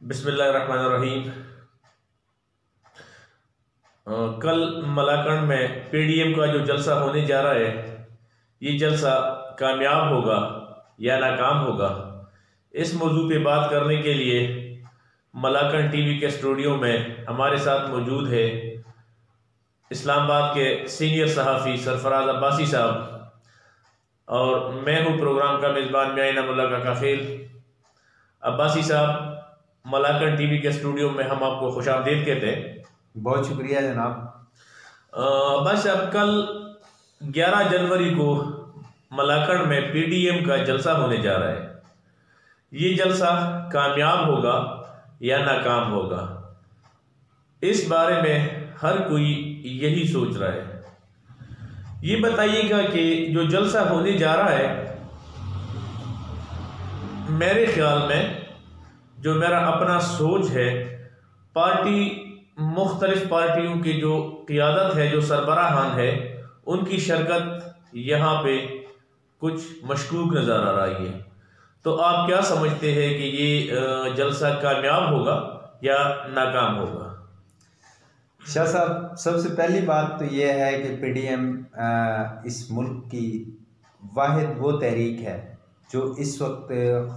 बिस्मिल्लाहिर्रहमानिर्रहीम। कल मलाकंड में पीडीएम का जो जलसा होने जा रहा है, ये जलसा कामयाब होगा या नाकाम होगा, इस मौजू पे बात करने के लिए मलाकंड टीवी के स्टूडियो में हमारे साथ मौजूद है इस्लामाबाद के सीनियर सहाफ़ी सरफराज अब्बासी साहब, और मैं हूँ प्रोग्राम का मेज़बान मियां इनामुल्लाह का काफिल। अब्बासी साहब, मलाकंड टीवी के स्टूडियो में हम आपको खुशामदीद कहते हैं। बहुत शुक्रिया जनाब। अब्बासी साहब, कल 11 जनवरी को मलाकंड में पीडीएम का जलसा होने जा रहा है। ये जलसा कामयाब होगा या नाकाम होगा, इस बारे में हर कोई यही सोच रहा है। ये बताइएगा कि जो जलसा होने जा रहा है, मेरे ख्याल में, जो मेरा अपना सोच है, मुख्तलिफ पार्टियों की जो क़ियादत है, जो सरबराहान है, उनकी शिरकत यहाँ पे कुछ मशकूक नज़र आ रही है। तो आप क्या समझते हैं कि ये जलसा कामयाब होगा या नाकाम होगा? शाह साहब, सबसे पहली बात तो ये है कि पीडीएम इस मुल्क की वाहिद वो तहरीक है जो इस वक्त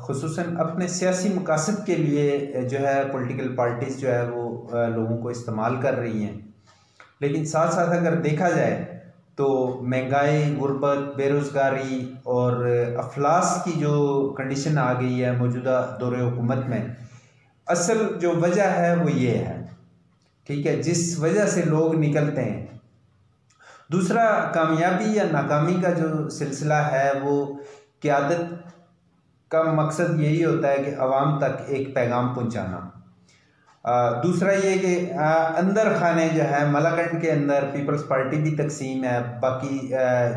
खुसूसन अपने सियासी मकासद के लिए जो है पॉलिटिकल पार्टीज़ जो है वो लोगों को इस्तेमाल कर रही हैं। लेकिन साथ साथ अगर देखा जाए तो महंगाई, गुर्बत, बेरोज़गारी और अफलास की जो कंडीशन आ गई है मौजूदा दौरे हुकूमत में, असल जो वजह है वो ये है, ठीक है, जिस वजह से लोग निकलते हैं। दूसरा, कामयाबी या नाकामी का जो सिलसिला है वो क़यादत का मकसद यही होता है कि अवाम तक एक पैगाम पहुंचाना। दूसरा ये कि अंदर खाने जो है मलाकंड के अंदर पीपल्स पार्टी भी तकसीम है, बाकी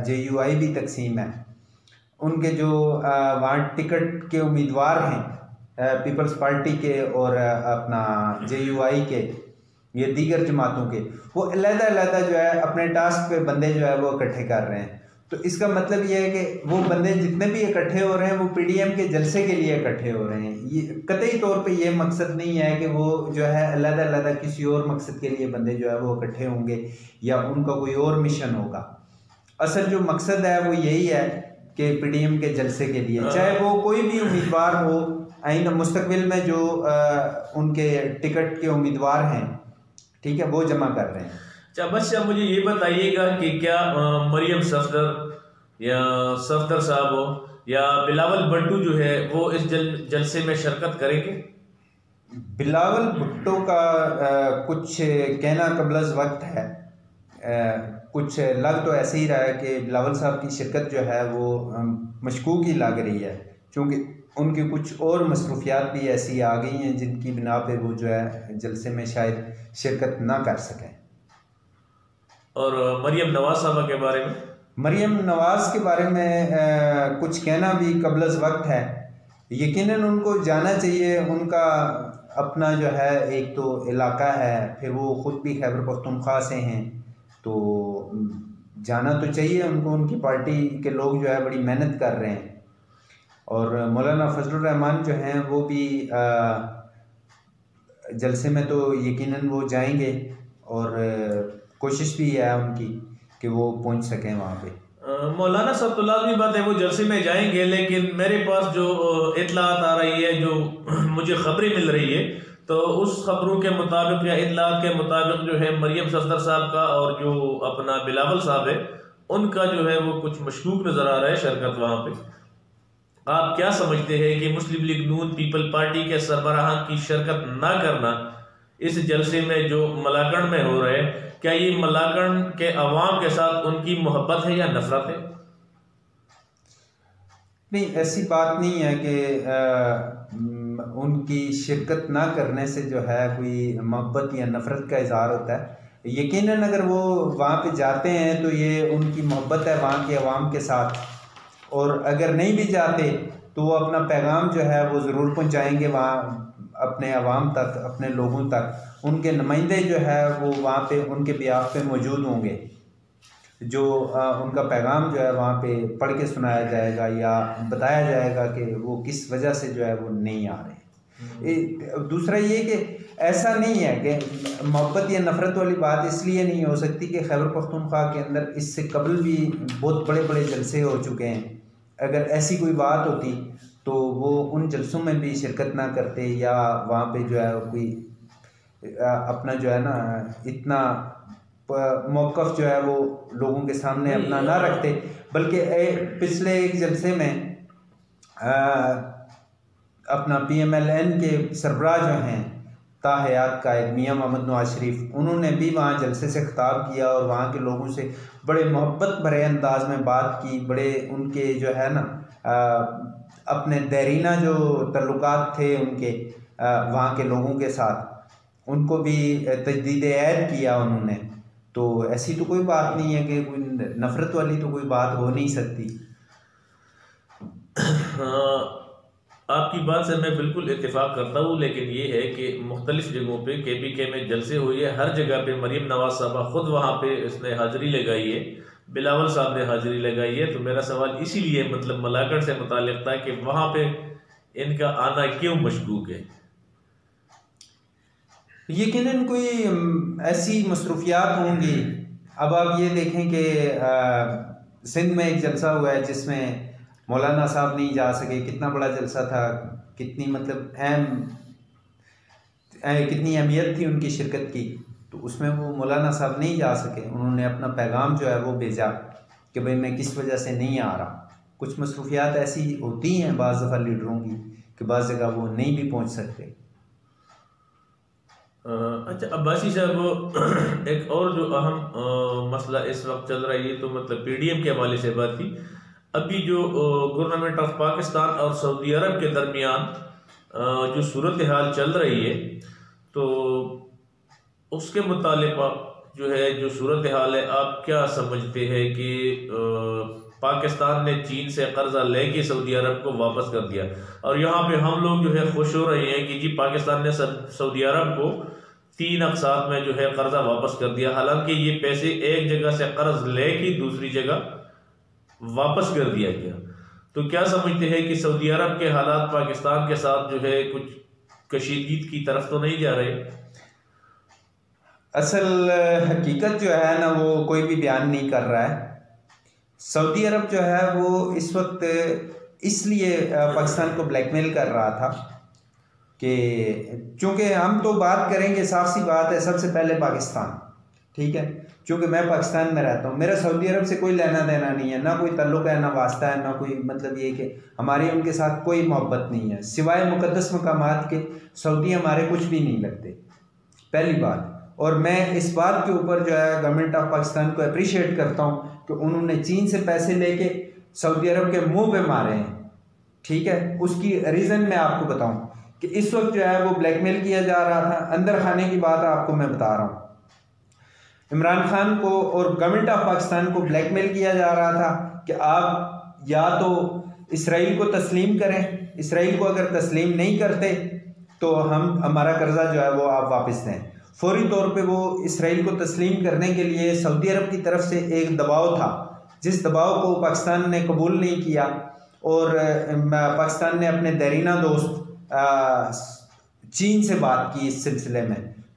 जेयूआई भी तकसीम है। उनके जो वहाँ टिकट के उम्मीदवार हैं पीपल्स पार्टी के और अपना जेयूआई के, ये दीगर जमातों के, वो अलग-अलग जो है अपने टास्क पे बंदे जो है वो इकट्ठे कर रहे हैं। तो इसका मतलब ये है कि वो बंदे जितने भी इकट्ठे हो रहे हैं वो पीडीएम के जलसे के लिए इकट्ठे हो रहे हैं। ये कतई तौर पे ये मकसद नहीं है कि वो जो है अलग-अलग किसी और मकसद के लिए बंदे जो है वो इकट्ठे होंगे या उनका कोई और मिशन होगा। असल जो मकसद है वो यही है कि पीडीएम के जलसे के लिए, चाहे वो कोई भी उम्मीदवार हो, आइंदा मुस्तकबिल में जो उनके टिकट के उम्मीदवार हैं, ठीक है, वो जमा कर रहे हैं। अच्छा, बस मुझे ये बताइएगा कि क्या मरियम सफदर या सफदर साहब हो या बिलावल भुट्टो जो है वो इस जलसे में शिरकत करेंगे? बिलावल भुट्टो का कुछ कहना कबलज़ वक्त है। कुछ लग तो ऐसे ही रहा है कि बिलावल साहब की शिरकत जो है वो मशकूक ही लग रही है, क्योंकि उनकी कुछ और मसरूफियात भी ऐसी आ गई हैं जिनकी बिना पे वो जो है जलसे में शायद शिरकत ना कर सकें। और मरियम नवाज साहबा के बारे में? मरियम नवाज के बारे में कुछ कहना भी कबलज़ वक्त है। यकीनन उनको जाना चाहिए, उनका अपना जो है एक तो इलाका है, फिर वो ख़ुद भी खैबर पख्तूनख्वा से हैं, तो जाना तो चाहिए उनको। उनकी पार्टी के लोग जो है बड़ी मेहनत कर रहे हैं, और मौलाना फजलुर रहमान जो हैं वो भी जलसे में तो यकीनन वो जाएंगे, और कोशिश भी है उनकी कि वो पहुंच सकें वहाँ पे। मौलाना साहब, तो लाजमी बात है वो जलसे में जाएंगे, लेकिन मेरे पास जो इत्तलात आ रही है, जो मुझे खबरें मिल रही है, तो उस खबरों के मुताबिक या इत्तलात के मुताबिक जो है मरियम सफदर साहब का और जो अपना बिलावल साहब है, उनका जो है वो कुछ मशकूक नज़र आ रहा है शिरकत वहाँ पे। आप क्या समझते हैं कि मुस्लिम लीग नून पीपल पार्टी के सरबराहान की शिरकत ना करना इस जलसे में जो मलाकंड में हो रहे हैं, क्या ये मलाकंड के अवाम के साथ उनकी मोहब्बत है या नफरत है? नहीं, ऐसी बात नहीं है कि उनकी शिरकत ना करने से जो है कोई मोहब्बत या नफरत का इजहार होता है। यकीनन अगर वो वहाँ पे जाते हैं तो ये उनकी मोहब्बत है वहाँ के अवाम के साथ, और अगर नहीं भी जाते तो वो अपना पैगाम जो है वो ज़रूर पहुँचाएंगे वहाँ अपने अवाम तक, अपने लोगों तक। उनके नुमाइंदे जो है वो वहाँ पे उनके बियाफ पे मौजूद होंगे, जो उनका पैगाम जो है वहाँ पे पढ़ के सुनाया जाएगा या बताया जाएगा कि वो किस वजह से जो है वो नहीं आ रहे। दूसरा ये कि ऐसा नहीं है कि मोहब्बत या नफ़रत वाली बात इसलिए नहीं हो सकती कि खैबर पख्तूनख्वा के अंदर इससे कबल भी बहुत बड़े बड़े जलसे हो चुके हैं। अगर ऐसी कोई बात होती तो वो उन जलसों में भी शिरकत ना करते, या वहाँ पे जो है कोई अपना जो है ना इतना मौक़िफ़ जो है वो लोगों के सामने अपना ना रखते, बल्कि पिछले एक जलसे में अपना PMLN के सरबराह जो हैं ताहयात कायद मियाँ मोहम्मद नवाज शरीफ, उन्होंने भी वहाँ जलसे से खिताब किया और वहाँ के लोगों से बड़े मोहब्बत भरे अंदाज में बात की। बड़े उनके जो है ना अपने देरीना जो तल्लुकात थे उनके वहाँ के लोगों के साथ, उनको भी तजदीद ऐद किया उन्होंने। तो ऐसी तो कोई बात नहीं है कि कोई नफ़रत वाली तो कोई बात हो नहीं सकती। आपकी बात से मैं बिल्कुल इत्तेफाक करता हूँ, लेकिन ये है कि मुख्तलिफ जगहों पे KPK में जलसे हुए है। हर जगह पे मरीम नवाज साहबा खुद वहाँ पे इसने हाज़िरी लगाई है, बिलावल साहब ने हाज़िरी लगाई है। तो मेरा सवाल इसीलिए मतलब मलाकड़ से मुताल्लिक़ था कि वहाँ पे इनका आना क्यों मशकूक है। यकीनन कोई ऐसी मसरूफियात होंगी। अब आप ये देखें कि सिंध में एक जलसा हुआ है जिसमें मौलाना साहब नहीं जा सके। कितना बड़ा जलसा था, कितनी मतलब कितनी अहमियत थी उनकी शिरकत की, तो उसमें वो मौलाना साहब नहीं जा सके। उन्होंने अपना पैगाम जो है वो भेजा कि भाई मैं किस वजह से नहीं आ रहा। कुछ मसरूफियात ऐसी होती हैं बाज़ दफ़ा लीडरों की कि बाज़ जगह वो नहीं भी पहुँच सकते। अच्छा अब्बासी साहब, एक और जो अहम मसला इस वक्त चल रहा है, ये तो मतलब PDM के हवाले से बात थी। अभी जो गवर्नमेंट ऑफ पाकिस्तान और सऊदी अरब के दरमियान जो सूरत हाल चल रही है, तो उसके मुतालिक जो है जो सूरत हाल है, आप क्या समझते हैं कि पाकिस्तान ने चीन से कर्जा लेके सऊदी अरब को वापस कर दिया, और यहाँ पे हम लोग जो है खुश हो रहे हैं कि जी पाकिस्तान ने सऊदी अरब को 3 अक़सात में जो है कर्जा वापस कर दिया। हालांकि ये पैसे एक जगह से कर्ज लेके दूसरी जगह वापस कर दिया गया। तो क्या समझते हैं कि सऊदी अरब के हालात पाकिस्तान के साथ जो है कुछ कशीदगी की तरफ तो नहीं जा रहे? असल हकीकत जो है ना वो कोई भी बयान नहीं कर रहा है। सऊदी अरब जो है वो इस वक्त इसलिए पाकिस्तान को ब्लैकमेल कर रहा था कि चूँकि हम तो बात करेंगे, साफ सी बात है, सबसे पहले पाकिस्तान, ठीक है। चूँकि मैं पाकिस्तान में रहता हूँ, मेरा सऊदी अरब से कोई लेना देना नहीं है, ना कोई ताल्लुक़ है, ना वास्ता है, ना कोई मतलब ये कि हमारी उनके साथ कोई मोहब्बत नहीं है। सिवाय मुक़द्दस मकामात के सऊदी हमारे कुछ भी नहीं लगते, पहली बात। और मैं इस बात के ऊपर जो है गवर्नमेंट ऑफ पाकिस्तान को अप्रिशिएट करता हूँ कि उन्होंने चीन से पैसे लेके सऊदी अरब के मुंह पे मारे हैं, ठीक है। उसकी रीज़न मैं आपको बताऊँ कि इस वक्त जो है वो ब्लैकमेल किया जा रहा था। अंदर खाने की बात आपको मैं बता रहा हूँ, इमरान खान को और गवर्नमेंट ऑफ पाकिस्तान को ब्लैकमेल किया जा रहा था कि आप या तो इसराइल को तस्लीम करें, इसराइल को अगर तस्लीम नहीं करते तो हमारा कर्जा जो है वो आप वापस दें। फौरी तौर पे वो इसराइल को तस्लीम करने के लिए सऊदी अरब की तरफ से एक दबाव था, जिस दबाव को पाकिस्तान ने कबूल नहीं किया। और पाकिस्तान ने अपने देरीना दोस्त चीन से बात की इस सिलसिले में।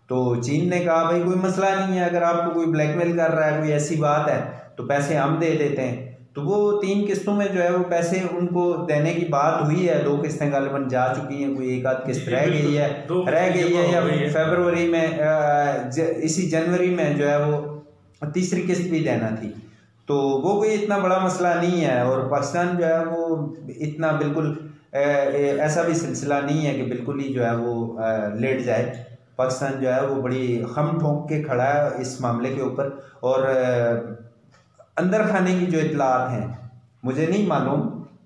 तो चीन ने कहा भाई कोई मसला नहीं है, अगर आपको कोई ब्लैकमेल कर रहा है, कोई ऐसी बात है तो पैसे हम दे देते हैं। तो वो 3 किस्तों में जो है वो पैसे उनको देने की बात हुई है। 2 किस्तें गालिबन जा चुकी हैं, कोई 1 आध किस्त रह गई है या फरवरी में इसी जनवरी में जो है वो तीसरी किस्त भी देना थी। तो वो कोई इतना बड़ा मसला नहीं है। और पाकिस्तान जो है वो इतना बिल्कुल ऐसा भी सिलसिला नहीं है कि बिल्कुल ही जो है वो लेट जाए। पाकिस्तान जो है वो बड़ी खम ठोंक के खड़ा है इस मामले के ऊपर। और अंदर खाने की जो इतलात हैं, मुझे नहीं मालूम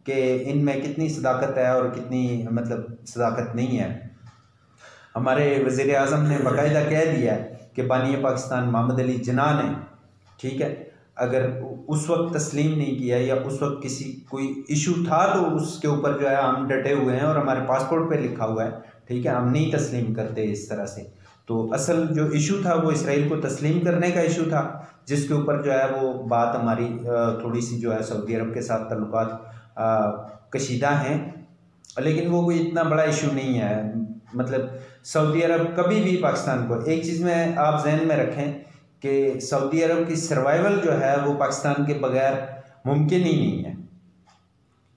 कि इनमें कितनी सदाकत है और कितनी मतलब सदाकत नहीं है। हमारे वज़ीर आज़म ने बाकायदा कह दिया कि बानी पाकिस्तान मोहम्मद अली जिन्ना ने, ठीक है, अगर उस वक्त तस्लीम नहीं किया या उस वक्त किसी कोई इशू था तो उसके ऊपर जो है हम डटे हुए हैं और हमारे पासपोर्ट पे लिखा हुआ है, ठीक है, हम नहीं तस्लीम करते इस तरह से। तो असल जो इशू था वो इसराइल को तस्लीम करने का इशू था, जिसके ऊपर जो है वो बात हमारी थोड़ी सी जो है सऊदी अरब के साथ ताल्लुकात कशीदा हैं। लेकिन वो कोई इतना बड़ा इशू नहीं है। मतलब सऊदी अरब कभी भी पाकिस्तान को, एक चीज़ में आप जहन में रखें कि सऊदी अरब की सर्वाइवल जो है वो पाकिस्तान के बगैर मुमकिन ही नहीं है,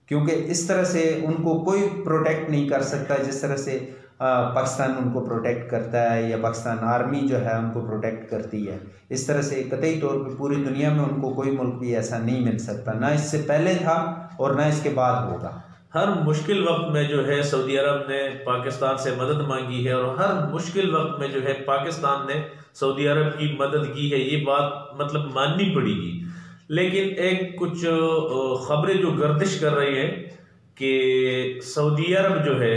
क्योंकि इस तरह से उनको कोई प्रोटेक्ट नहीं कर सकता जिस तरह से पाकिस्तान उनको प्रोटेक्ट करता है, या पाकिस्तान आर्मी जो है उनको प्रोटेक्ट करती है। इस तरह से कतई तौर पे पूरी दुनिया में उनको कोई मुल्क भी ऐसा नहीं मिल सकता, ना इससे पहले था और ना इसके बाद होगा। हर मुश्किल वक्त में जो है सऊदी अरब ने पाकिस्तान से मदद मांगी है, और हर मुश्किल वक्त में जो है पाकिस्तान ने सऊदी अरब की मदद की है। ये बात मतलब माननी पड़ेगी। लेकिन एक कुछ खबरें जो गर्दिश कर रही है कि सऊदी अरब जो है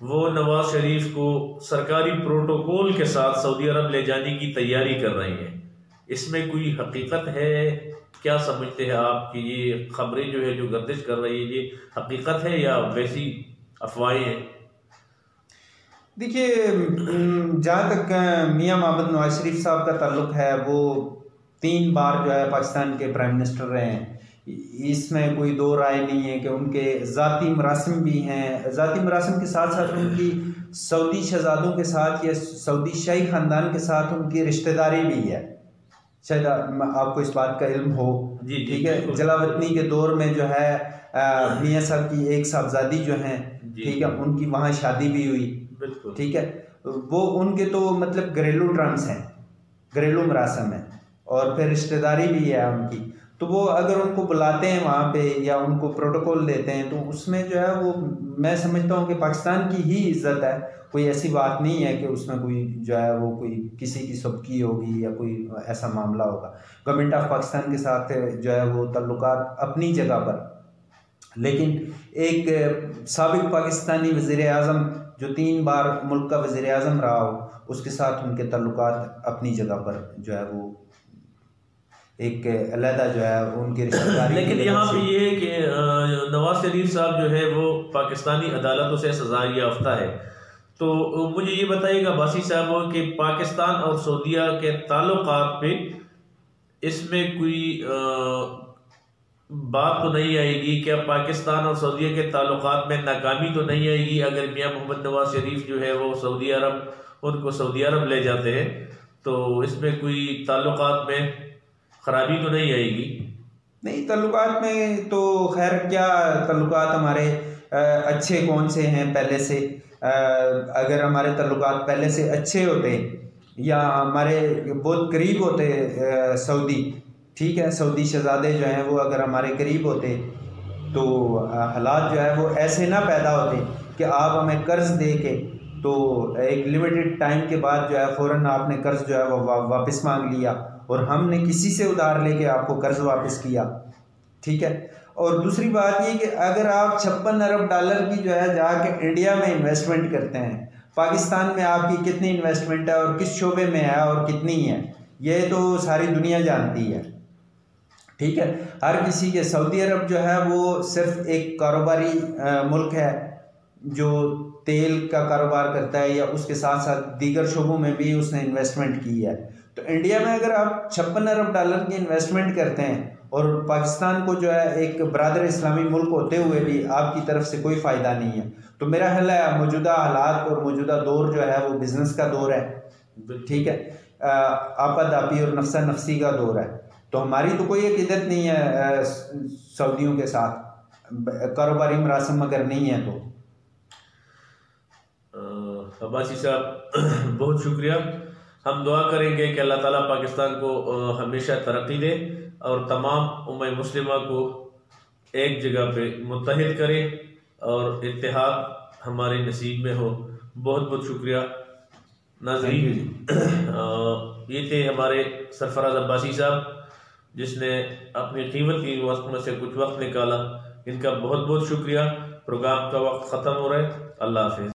वो नवाज शरीफ को सरकारी प्रोटोकॉल के साथ सऊदी अरब ले जाने की तैयारी कर रही है। इसमें कोई हकीकत है? क्या समझते हैं आप कि ये खबरें जो है जो गर्दिश कर रही है ये हकीकत है या वैसी अफवाहें हैं? देखिए, जहाँ तक मियाँ मोहम्मद नवाज शरीफ साहब का ताल्लुक है, वो 3 बार जो है पाकिस्तान के प्राइम मिनिस्टर रहे हैं। इसमें कोई दो राय नहीं है कि उनके ज़ाती मरासिम भी हैं। ज़ाती मरासिम के साथ साथ उनकी सऊदी शहजादों के साथ या सऊदी शाही ख़ानदान के साथ उनकी रिश्तेदारी भी है। शायद आपको इस बात का इल्म हो। जी, ठीक है, जलावतनी के दौर में जो है मियाँ साहब की एक साहबजादी जो हैं, ठीक है, उनकी वहाँ शादी भी हुई। ठीक है, वो उनके तो मतलब घरेलू टर्म्स हैं, घरेलू मरासम है, और फिर रिश्तेदारी भी है उनकी। तो वो अगर उनको बुलाते हैं वहाँ पे या उनको प्रोटोकॉल देते हैं तो उसमें जो है वो मैं समझता हूँ कि पाकिस्तान की ही इज्जत है। कोई ऐसी बात नहीं है कि उसमें कोई जो है वो कोई किसी की सबकी होगी या कोई ऐसा मामला होगा। गवर्नमेंट ऑफ पाकिस्तान के साथ जो है वो ताल्लुकात अपनी जगह पर, लेकिन एक साबिक पाकिस्तानी वज़ीर आज़म जो 3 बार मुल्क का वज़ीर आज़म रहा हो, उसके साथ उनके ताल्लुकात अपनी जगह पर जो है वो एक अलहदा जो है उनकी रिश्तेदारी। लेकिन यहाँ पे ये है कि नवाज शरीफ साहब जो है वो पाकिस्तानी अदालतों से सजा याफ्ता है। तो मुझे ये बताइएगा बासी साहब कि पाकिस्तान और सऊदीया के ताल्लुकात पे इसमें कोई बात तो नहीं आएगी? क्या पाकिस्तान और सऊदीया के ताल्लुकात में नाकामी तो नहीं आएगी अगर मियाँ मोहम्मद नवाज शरीफ जो है वो सऊदी अरब उनको सऊदी अरब ले जाते हैं? तो इसमें कोई ताल्लुकात में खराबी तो नहीं आएगी? नहीं, ताल्लुकात में तो खैर क्या ताल्लुकात हमारे अच्छे कौन से हैं पहले से। अगर हमारे ताल्लुकात पहले से अच्छे होते या हमारे बहुत करीब होते सऊदी, ठीक है, सऊदी शहजादे जो हैं वो अगर हमारे करीब होते तो हालात जो है वो ऐसे ना पैदा होते कि आप हमें कर्ज दे के तो एक लिमिटेड टाइम के बाद जो है फ़ौरन आपने कर्ज जो है वो वापस मांग लिया और हमने किसी से उधार लेके आपको कर्ज वापस किया। ठीक है, और दूसरी बात ये कि अगर आप 56 अरब डॉलर की जो है जाके इंडिया में इन्वेस्टमेंट करते हैं, पाकिस्तान में आपकी कितनी इन्वेस्टमेंट है और किस शोबे में है और कितनी है, ये तो सारी दुनिया जानती है। ठीक है, हर किसी के सऊदी अरब जो है वो सिर्फ एक कारोबारी मुल्क है जो तेल का कारोबार करता है या उसके साथ साथ दीगर शोबों में भी उसने इन्वेस्टमेंट की है। तो इंडिया में अगर आप 56 अरब डॉलर की इन्वेस्टमेंट करते हैं और पाकिस्तान को जो है एक बरादर इस्लामी मुल्क होते हुए भी आपकी तरफ से कोई फ़ायदा नहीं है, तो मेरा ख्याल है मौजूदा हालात और मौजूदा दौर जो है वो बिज़नेस का दौर है। ठीक है, आपादापी और नफसा नफसी का दौर है। तो हमारी तो कोई अकीदत नहीं है सऊदियों के साथ, कारोबारी मरासम अगर नहीं है तो। अब्बासी साहब बहुत शुक्रिया। हम दुआ करेंगे कि अल्लाह ताला पाकिस्तान को हमेशा तरक्की दे और तमाम उम्मत मुस्लिमा को एक जगह पे मुत्तहिद करे और इत्तेहाद हमारे नसीब में हो। बहुत बहुत शुक्रिया नाज़रीन। ये थे हमारे सरफराज अब्बासी साहब जिसने अपनी कीमती वक्त में से कुछ वक्त निकाला। इनका बहुत बहुत शुक्रिया। प्रोग्राम का वक्त ख़त्म हो रहा है। अल्लाह हाफ़िज़।